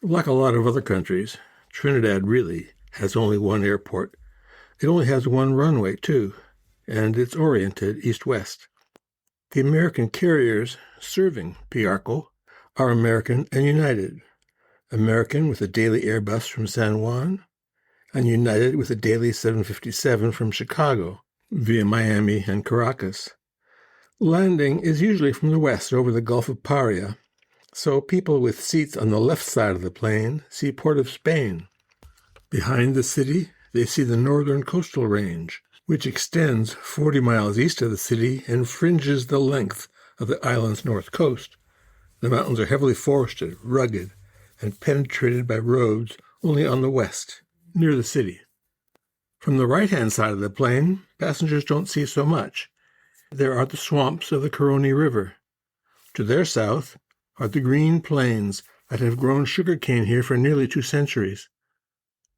Like a lot of other countries, Trinidad really has only one airport. It only has one runway, too, and it's oriented east-west. The American carriers serving Piarco are American and United. American with a daily Airbus from San Juan, and United with a daily 757 from Chicago via Miami and Caracas. Landing is usually from the west over the Gulf of Paria, so people with seats on the left side of the plane see Port of Spain. Behind the city, they see the northern coastal range, which extends 40 miles east of the city and fringes the length of the island's north coast. The mountains are heavily forested, rugged, and penetrated by roads only on the west, near the city. From the right-hand side of the plain, passengers don't see so much. There are the swamps of the Caroni River. To their south are the green plains that have grown sugarcane here for nearly 2 centuries.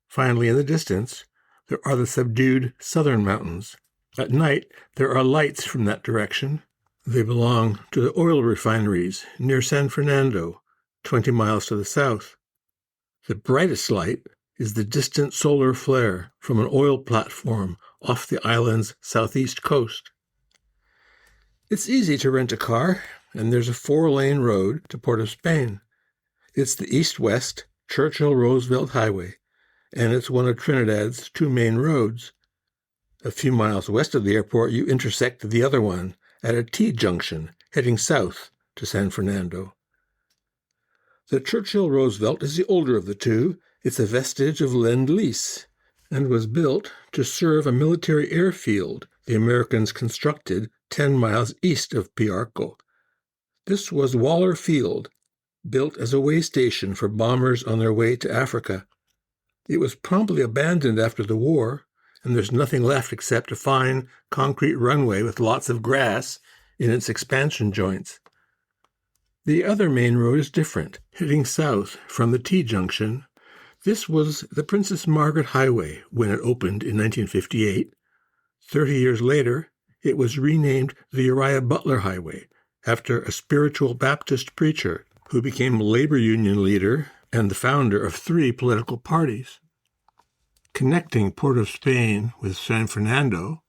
Finally, in the distance, there are the subdued southern mountains. At night, there are lights from that direction. They belong to the oil refineries near San Fernando, 20 miles to the south. The brightest light is the distant solar flare from an oil platform off the island's southeast coast. It's easy to rent a car, and there's a 4-lane road to Port of Spain. It's the east-west Churchill-Roosevelt Highway, and it's one of Trinidad's 2 main roads. A few miles west of the airport, you intersect the other one at a T-junction heading south to San Fernando. The Churchill-Roosevelt is the older of the two. It's a vestige of Lend-Lease and was built to serve a military airfield the Americans constructed 10 miles east of Piarco. This was Waller Field, built as a way station for bombers on their way to Africa. It was promptly abandoned after the war, and there's nothing left except a fine concrete runway with lots of grass in its expansion joints. The other main road is different, heading south from the T-junction. This was the Princess Margaret Highway when it opened in 1958. 30 years later, it was renamed the Uriah Butler Highway, after a spiritual Baptist preacher who became a labor union leader and the founder of 3 political parties. Connecting Port of Spain with San Fernando,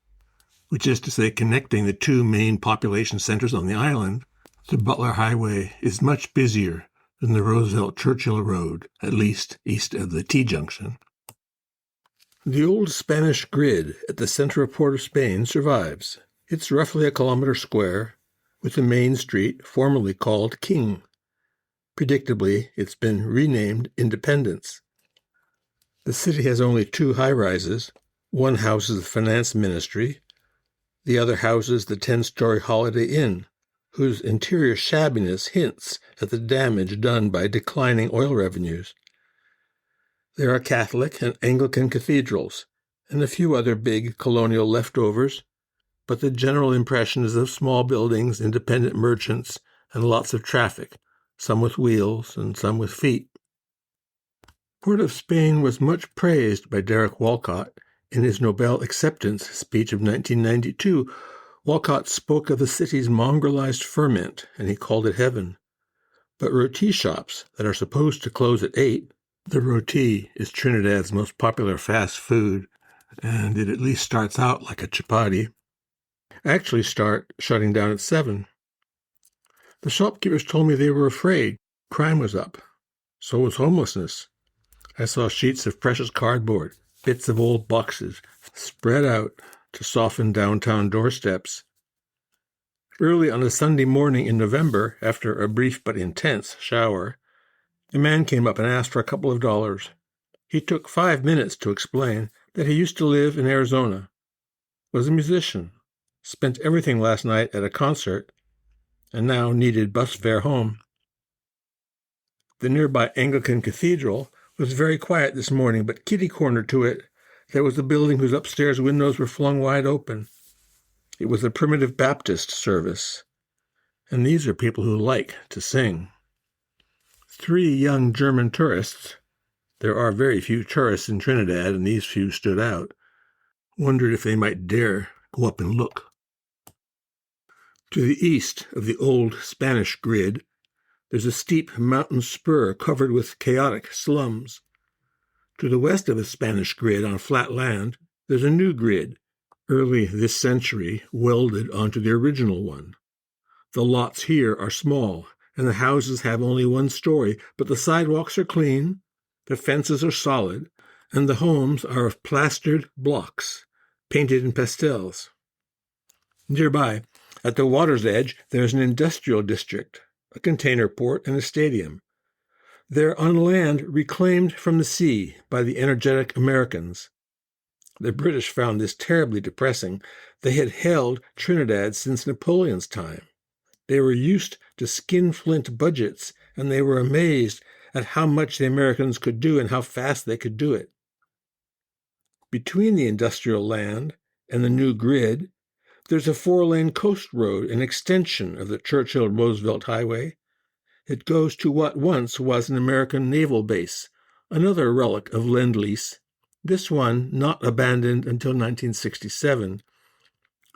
which is to say connecting the 2 main population centers on the island, the Butler Highway is much busier than the Roosevelt-Churchill Road, at least east of the T-junction. The old Spanish grid at the center of Port of Spain survives. It's roughly a kilometer square, with the main street formerly called King. Predictably, it's been renamed Independence. The city has only 2 high-rises. One houses the finance ministry. The other houses the 10-story Holiday Inn, whose interior shabbiness hints at the damage done by declining oil revenues. There are Catholic and Anglican cathedrals, and a few other big colonial leftovers, but the general impression is of small buildings, independent merchants, and lots of traffic, some with wheels and some with feet. Port of Spain was much praised by Derek Walcott in his Nobel acceptance speech of 1992. Walcott spoke of the city's mongrelized ferment, and he called it heaven. But roti shops that are supposed to close at 8, the roti is Trinidad's most popular fast food, and it at least starts out like a chapati, actually start shutting down at 7. The shopkeepers told me they were afraid. Crime was up. So was homelessness. I saw sheets of precious cardboard, bits of old boxes, spread out to soften downtown doorsteps. Early on a Sunday morning in November, after a brief but intense shower, a man came up and asked for a couple of dollars. He took 5 minutes to explain that he used to live in Arizona, was a musician, spent everything last night at a concert, and now needed bus fare home. The nearby Anglican cathedral was very quiet this morning, but kitty-corner to it, there was a building whose upstairs windows were flung wide open. It was a primitive Baptist service, and these are people who like to sing. 3 young German tourists, there are very few tourists in Trinidad, and these few stood out, wondered if they might dare go up and look. To the east of the old Spanish grid, there's a steep mountain spur covered with chaotic slums. To the west of the Spanish grid on flat land, there's a new grid, early this century, welded onto the original one. The lots here are small, and the houses have only one story, but the sidewalks are clean, the fences are solid, and the homes are of plastered blocks, painted in pastels. Nearby, at the water's edge, there's an industrial district, a container port, and a stadium. They're on land reclaimed from the sea by the energetic Americans. The British found this terribly depressing. They had held Trinidad since Napoleon's time. They were used to skinflint budgets, and they were amazed at how much the Americans could do and how fast they could do it. Between the industrial land and the new grid, there's a 4-lane coast road, an extension of the Churchill-Roosevelt Highway. It goes to what once was an American naval base, another relic of Lend-Lease, this one not abandoned until 1967.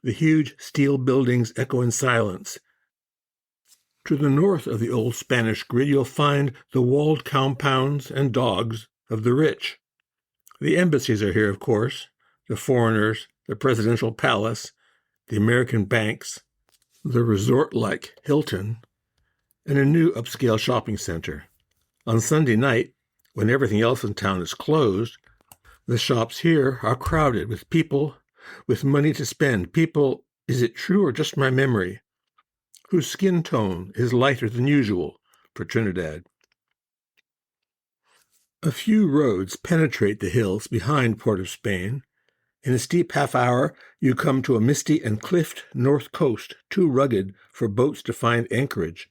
The huge steel buildings echo in silence. To the north of the old Spanish grid, you'll find the walled compounds and dogs of the rich. The embassies are here, of course, the foreigners, the presidential palace, the American banks, the resort-like Hilton, and a new upscale shopping center. On Sunday night, when everything else in town is closed, the shops here are crowded with people with money to spend, people, is it true or just my memory, whose skin tone is lighter than usual for Trinidad. A few roads penetrate the hills behind Port of Spain. In a steep half-hour, you come to a misty and cliffed north coast, too rugged for boats to find anchorage.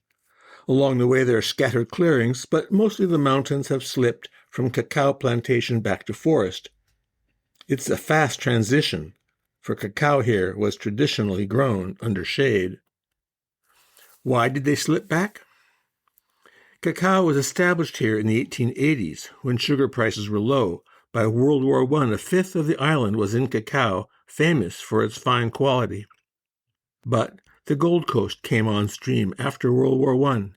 Along the way there are scattered clearings, but mostly the mountains have slipped from cacao plantation back to forest. It's a fast transition, for cacao here was traditionally grown under shade. Why did they slip back? Cacao was established here in the 1880s, when sugar prices were low. By World War I, a fifth of the island was in cacao, famous for its fine quality. But the Gold Coast came on stream after World War I,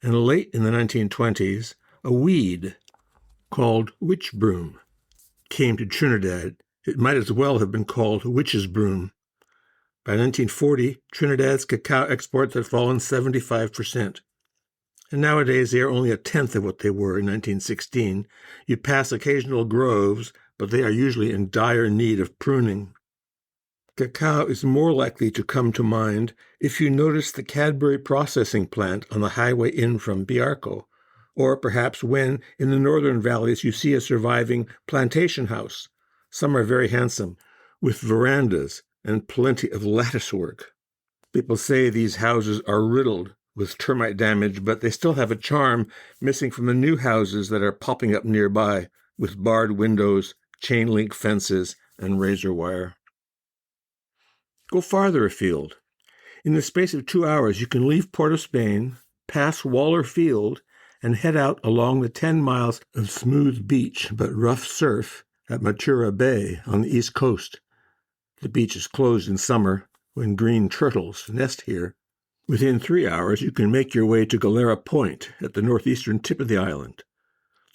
and late in the 1920s, a weed called witch broom came to Trinidad. It might as well have been called witch's broom. By 1940, Trinidad's cacao exports had fallen 75%. And nowadays they are only a tenth of what they were in 1916. You pass occasional groves, but they are usually in dire need of pruning. Cacao is more likely to come to mind if you notice the Cadbury processing plant on the highway in from Biarco, or perhaps when, in the northern valleys, you see a surviving plantation house. Some are very handsome, with verandas and plenty of lattice work. People say these houses are riddled with termite damage, but they still have a charm missing from the new houses that are popping up nearby, with barred windows, chain-link fences, and razor wire. Go farther afield. In the space of 2 hours, you can leave Port of Spain, pass Waller Field, and head out along the 10 miles of smooth beach but rough surf at Matura Bay on the east coast. The beach is closed in summer, when green turtles nest here. Within 3 hours, you can make your way to Galera Point at the northeastern tip of the island.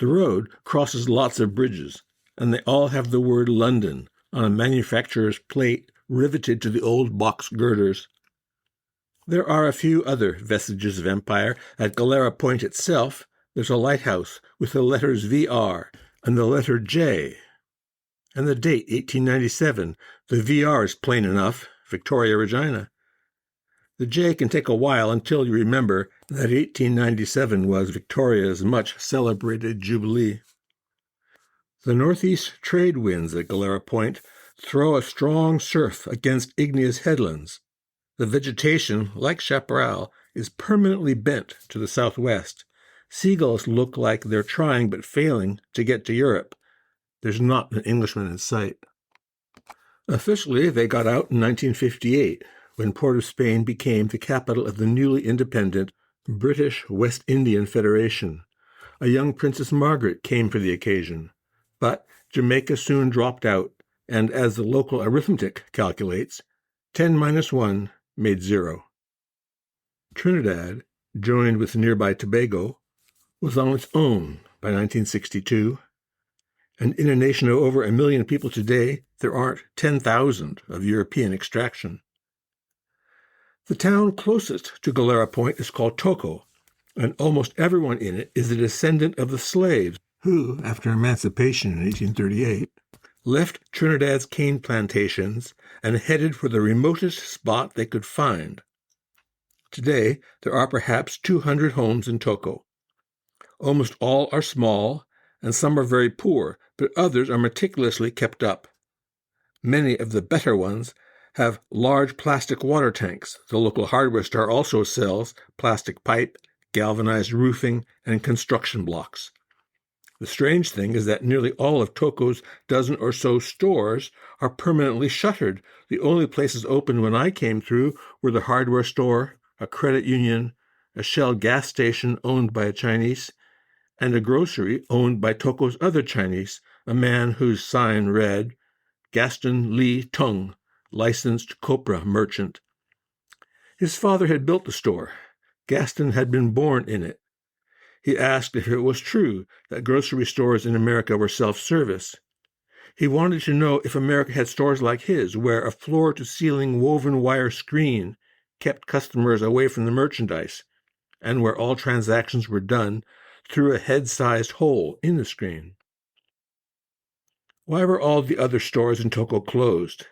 The road crosses lots of bridges, and they all have the word London on a manufacturer's plate riveted to the old box girders. There are a few other vestiges of empire. At Galera Point itself, there's a lighthouse with the letters VR and the letter J. And the date, 1897. The VR is plain enough, Victoria Regina. The J can take a while until you remember that 1897 was Victoria's much-celebrated Jubilee. The northeast trade winds at Galera Point throw a strong surf against igneous headlands. The vegetation, like chaparral, is permanently bent to the southwest. Seagulls look like they're trying but failing to get to Europe. There's not an Englishman in sight. Officially, they got out in 1958, when Port of Spain became the capital of the newly independent British West Indian Federation. A young Princess Margaret came for the occasion. But Jamaica soon dropped out, and as the local arithmetic calculates, 10 minus 1 made 0. Trinidad joined with nearby Tobago, was on its own by 1962, and in a nation of over 1 million people today, there aren't 10,000 of European extraction. The town closest to Galera Point is called Toco, and almost everyone in it is a descendant of the slaves who, after emancipation in 1838, left Trinidad's cane plantations and headed for the remotest spot they could find. Today, there are perhaps 200 homes in Toco. Almost all are small, and some are very poor, but others are meticulously kept up. Many of the better ones have large plastic water tanks. The local hardware store also sells plastic pipe, galvanized roofing, and construction blocks. The strange thing is that nearly all of Toco's dozen or so stores are permanently shuttered. The only places open when I came through were the hardware store, a credit union, a Shell gas station owned by a Chinese, and a grocery owned by Toco's other Chinese, a man whose sign read, Gaston Lee Tung, licensed copra merchant. His father had built the store. Gaston had been born in it. He asked if it was true that grocery stores in America were self-service. He wanted to know if America had stores like his, where a floor-to-ceiling woven wire screen kept customers away from the merchandise, and where all transactions were done through a head-sized hole in the screen. Why were all the other stores in Toco closed?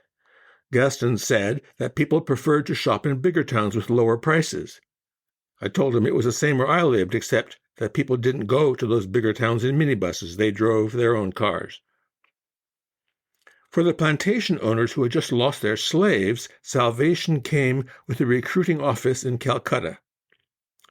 Gaston said that people preferred to shop in bigger towns with lower prices. I told him it was the same where I lived, except that people didn't go to those bigger towns in minibuses. They drove their own cars. For the plantation owners who had just lost their slaves, salvation came with a recruiting office in Calcutta.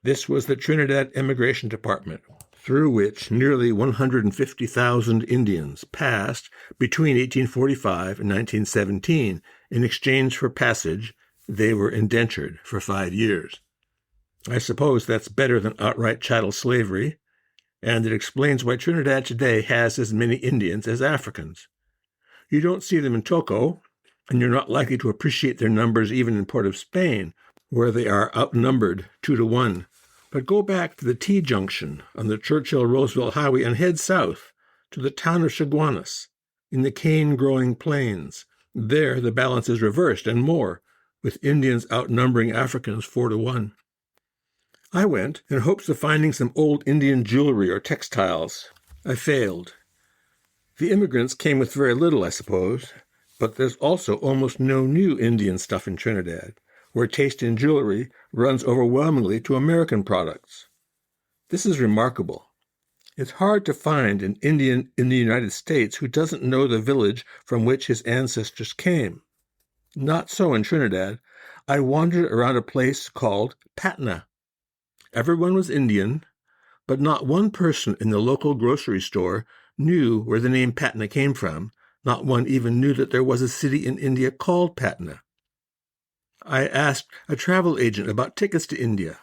This was the Trinidad Immigration Department, through which nearly 150,000 Indians passed between 1845 and 1917. In exchange for passage, they were indentured for 5 years. I suppose that's better than outright chattel slavery, and it explains why Trinidad today has as many Indians as Africans. You don't see them in Toco, and you're not likely to appreciate their numbers even in Port of Spain, where they are outnumbered 2-1. But go back to the T-junction on the Churchill-Roosevelt Highway and head south to the town of Chaguanas in the cane-growing plains. There the balance is reversed and more, with Indians outnumbering Africans 4-1. I went in hopes of finding some old Indian jewelry or textiles. I failed. The immigrants came with very little, I suppose, but there's also almost no new Indian stuff in Trinidad, where taste in jewelry runs overwhelmingly to American products. This is remarkable. It's hard to find an Indian in the United States who doesn't know the village from which his ancestors came. Not so in Trinidad. I wandered around a place called Patna. Everyone was Indian, but not one person in the local grocery store knew where the name Patna came from. Not one even knew that there was a city in India called Patna. I asked a travel agent about tickets to India.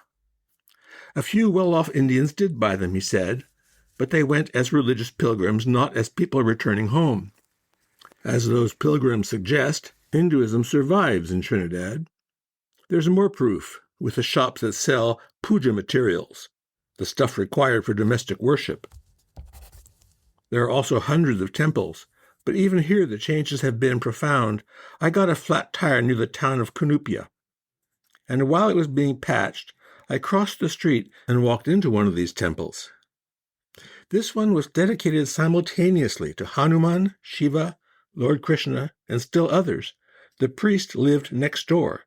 A few well-off Indians did buy them, he said, but they went as religious pilgrims, not as people returning home. As those pilgrims suggest, Hinduism survives in Trinidad. There's more proof with the shops that sell puja materials, the stuff required for domestic worship. There are also hundreds of temples, but even here the changes have been profound. I got a flat tire near the town of Cunupia, and while it was being patched, I crossed the street and walked into one of these temples. This one was dedicated simultaneously to Hanuman, Shiva, Lord Krishna, and still others. The priest lived next door.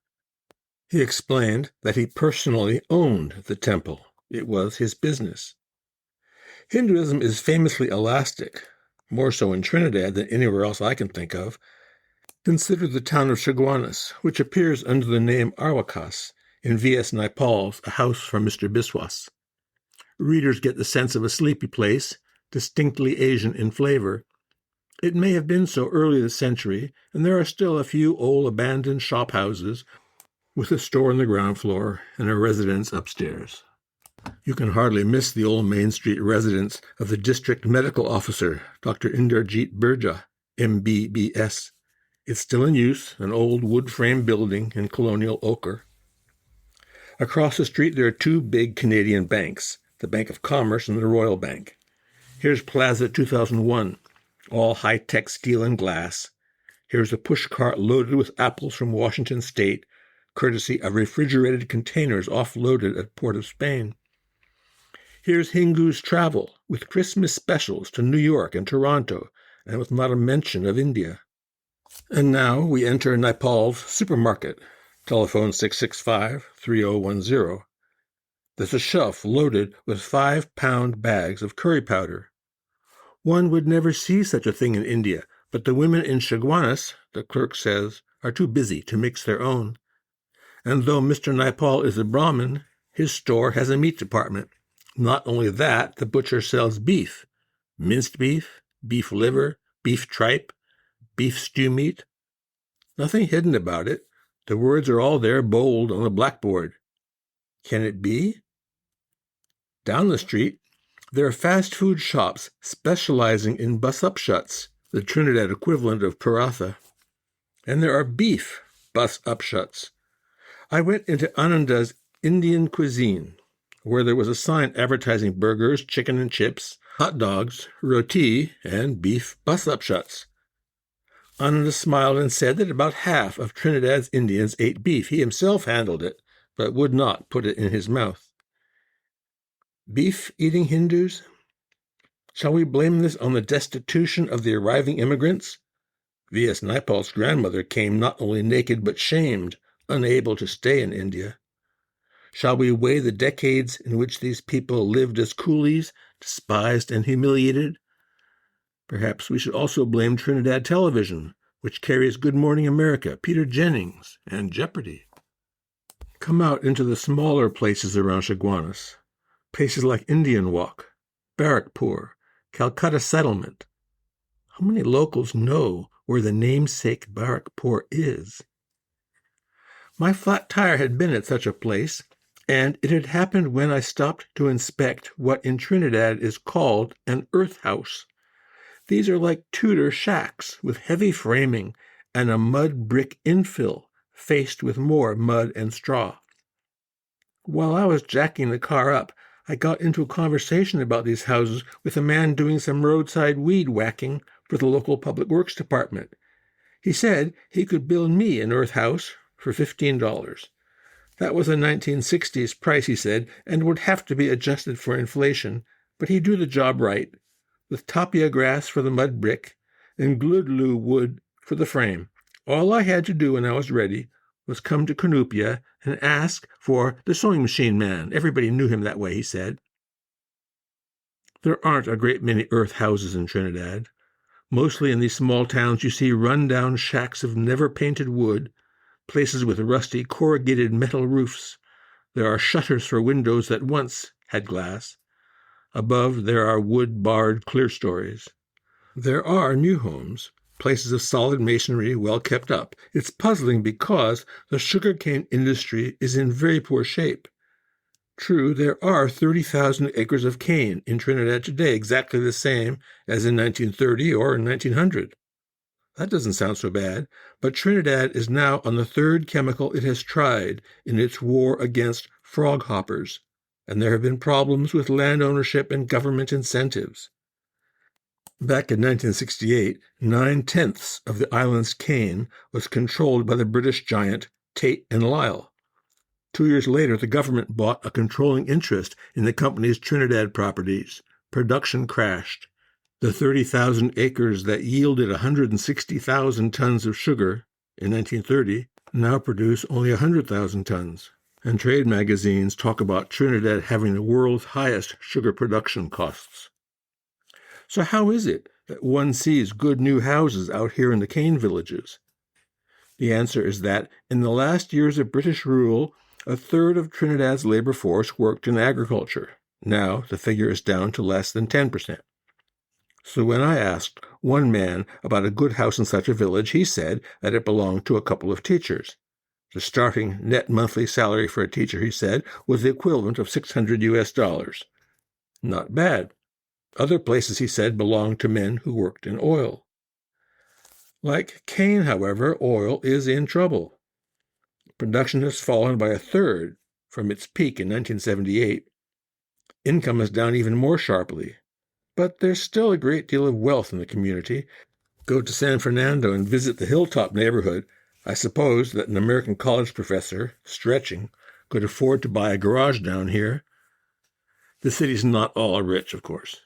He explained that he personally owned the temple. It was his business. Hinduism is famously elastic, more so in Trinidad than anywhere else I can think of. Consider the town of Chaguanas, which appears under the name Arwakas in V.S. Naipaul's A House for Mr. Biswas. Readers get the sense of a sleepy place, distinctly Asian in flavor. It may have been so early this century, and there are still a few old abandoned shop houses with a store on the ground floor and a residence upstairs. You can hardly miss the old Main Street residence of the district medical officer, Dr. Inderjeet Burja, MBBS. It's still in use, an old wood-frame building in colonial ochre. Across the street, there are two big Canadian banks, the Bank of Commerce and the Royal Bank. Here's Plaza 2001, all high-tech steel and glass. Here's a pushcart loaded with apples from Washington State, courtesy of refrigerated containers offloaded at Port of Spain. Here's Hingu's Travel, with Christmas specials to New York and Toronto, and with not a mention of India. And now we enter Nepal's supermarket. Telephone 665-3010. There's a shelf loaded with 5-pound bags of curry powder. One would never see such a thing in India, but the women in Chaguanas, the clerk says, are too busy to mix their own. And though Mr. Naipaul is a Brahmin, his store has a meat department. Not only that, the butcher sells beef, minced beef, beef liver, beef tripe, beef stew meat. Nothing hidden about it. The words are all there bold on the blackboard. Can it be? Down the street, there are fast food shops specializing in bus-upshuts, the Trinidad equivalent of paratha. And there are beef bus-upshuts. I went into Ananda's Indian cuisine, where there was a sign advertising burgers, chicken and chips, hot dogs, roti, and beef bus-upshuts. Ananda smiled and said that about half of Trinidad's Indians ate beef. He himself handled it, but would not put it in his mouth. Beef-eating Hindus? Shall we blame this on the destitution of the arriving immigrants? V.S. Naipaul's grandmother came not only naked but shamed, unable to stay in India. Shall we weigh the decades in which these people lived as coolies, despised and humiliated? Perhaps we should also blame Trinidad Television, which carries Good Morning America, Peter Jennings, and Jeopardy. Come out into the smaller places around Chaguanas, places like Indian Walk, Barrackpur, Calcutta Settlement. How many locals know where the namesake Barrackpur is? My flat tire had been at such a place, and it had happened when I stopped to inspect what in Trinidad is called an earth house. These are like Tudor shacks with heavy framing and a mud brick infill faced with more mud and straw. While I was jacking the car up, I got into a conversation about these houses with a man doing some roadside weed whacking for the local public works department. He said he could build me an earth house for $15. That was a 1960s price, he said, and would have to be adjusted for inflation, but he'd do the job right, with tapia grass for the mud brick and gludlu wood for the frame. All I had to do when I was ready was come to Cunupia and ask for the sewing machine man. Everybody knew him that way, he said. There aren't a great many earth houses in Trinidad. Mostly in these small towns you see run-down shacks of never-painted wood, places with rusty corrugated metal roofs. There are shutters for windows that once had glass. Above, there are wood-barred clerestories. There are new homes, places of solid masonry well kept up. It's puzzling because the sugarcane industry is in very poor shape. True, there are 30,000 acres of cane in Trinidad today, exactly the same as in 1930 or in 1900. That doesn't sound so bad, but Trinidad is now on the third chemical it has tried in its war against frog hoppers, and there have been problems with land ownership and government incentives. Back in 1968, 9/10 of the island's cane was controlled by the British giant Tate and Lyle. 2 years later, the government bought a controlling interest in the company's Trinidad properties. Production crashed. The 30,000 acres that yielded 160,000 tons of sugar in 1930 now produce only 100,000 tons. And trade magazines talk about Trinidad having the world's highest sugar production costs. So how is it that one sees good new houses out here in the cane villages? The answer is that in the last years of British rule, a third of Trinidad's labor force worked in agriculture. Now the figure is down to less than 10%. So when I asked one man about a good house in such a village, he said that it belonged to a couple of teachers. The starting net monthly salary for a teacher, he said, was the equivalent of $600. Not bad. Other places, he said, belonged to men who worked in oil. Like cane, however, oil is in trouble. Production has fallen by a third from its peak in 1978. Income is down even more sharply, but there's still a great deal of wealth in the community. Go to San Fernando and visit the Hilltop neighborhood. I suppose that an American college professor, stretching, could afford to buy a garage down here. The city's not all rich, of course.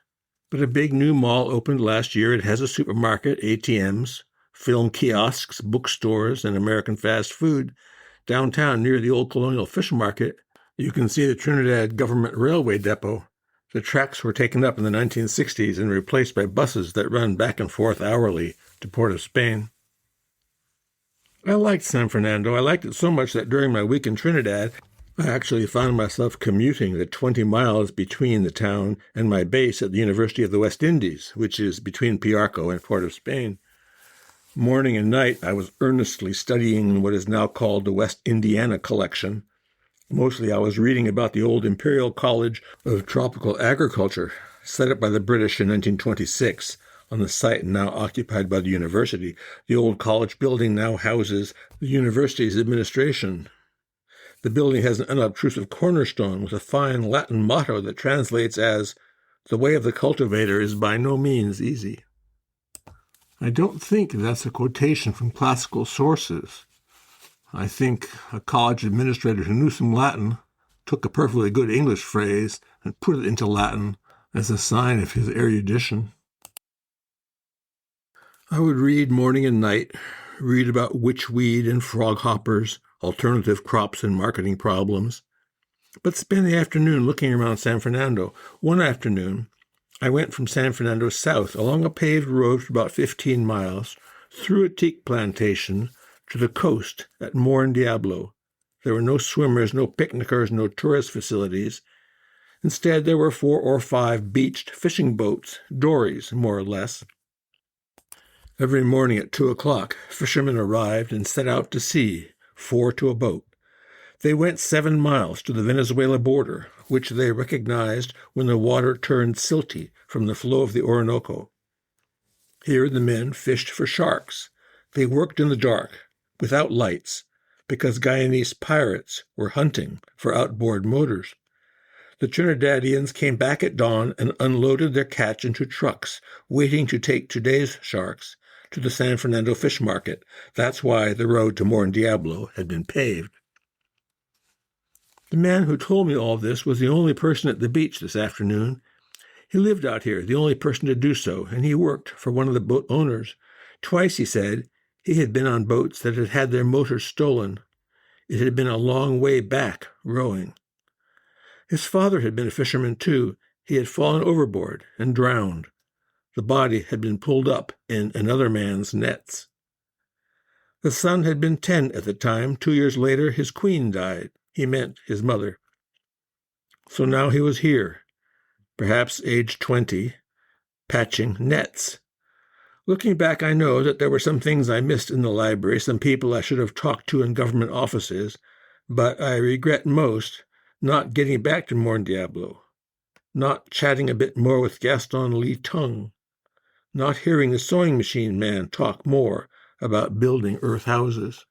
But a big new mall opened last year. It has a supermarket, ATMs, film kiosks, bookstores, and American fast food. Downtown, near the old colonial fish market, you can see the Trinidad Government Railway Depot. The tracks were taken up in the 1960s and replaced by buses that run back and forth hourly to Port of Spain. I liked San Fernando. I liked it so much that during my week in Trinidad, I actually found myself commuting the 20 miles between the town and my base at the University of the West Indies, which is between Piarco and Port of Spain. Morning and night, I was earnestly studying what is now called the West Indiana Collection. Mostly I was reading about the old Imperial College of Tropical Agriculture, set up by the British in 1926 on the site now occupied by the university. The old college building now houses the university's administration. The building has an unobtrusive cornerstone with a fine Latin motto that translates as, "The way of the cultivator is by no means easy." I don't think that's a quotation from classical sources. I think a college administrator who knew some Latin took a perfectly good English phrase and put it into Latin as a sign of his erudition. I would read morning and night, read about witchweed and froghoppers, alternative crops and marketing problems, but spend the afternoon looking around San Fernando. One afternoon, I went from San Fernando south along a paved road for about 15 miles, through a teak plantation, to the coast at Morne Diablo. There were no swimmers, no picnickers, no tourist facilities. Instead, there were 4 or 5 beached fishing boats, dories, more or less. Every morning at 2 o'clock, fishermen arrived and set out to sea, 4 to a boat. They went 7 miles to the Venezuela border, which they recognized when the water turned silty from the flow of the Orinoco. Here the men fished for sharks. They worked in the dark, without lights, because Guyanese pirates were hunting for outboard motors. The Trinidadians came back at dawn and unloaded their catch into trucks, waiting to take today's sharks to the San Fernando fish market. That's why the road to Morne Diablo had been paved. The man who told me all this was the only person at the beach this afternoon. He lived out here, the only person to do so, and he worked for one of the boat owners. Twice, he said, he had been on boats that had had their motors stolen. It had been a long way back, rowing. His father had been a fisherman, too. He had fallen overboard and drowned. The body had been pulled up in another man's nets. The son had been 10 at the time. 2 years later, his queen died. He meant his mother. So now he was here, perhaps age 20, patching nets. Looking back, I know that there were some things I missed in the library, some people I should have talked to in government offices, but I regret most not getting back to Morne Diablo, not chatting a bit more with Gaston Lee Tung, not hearing the sewing machine man talk more about building earth houses.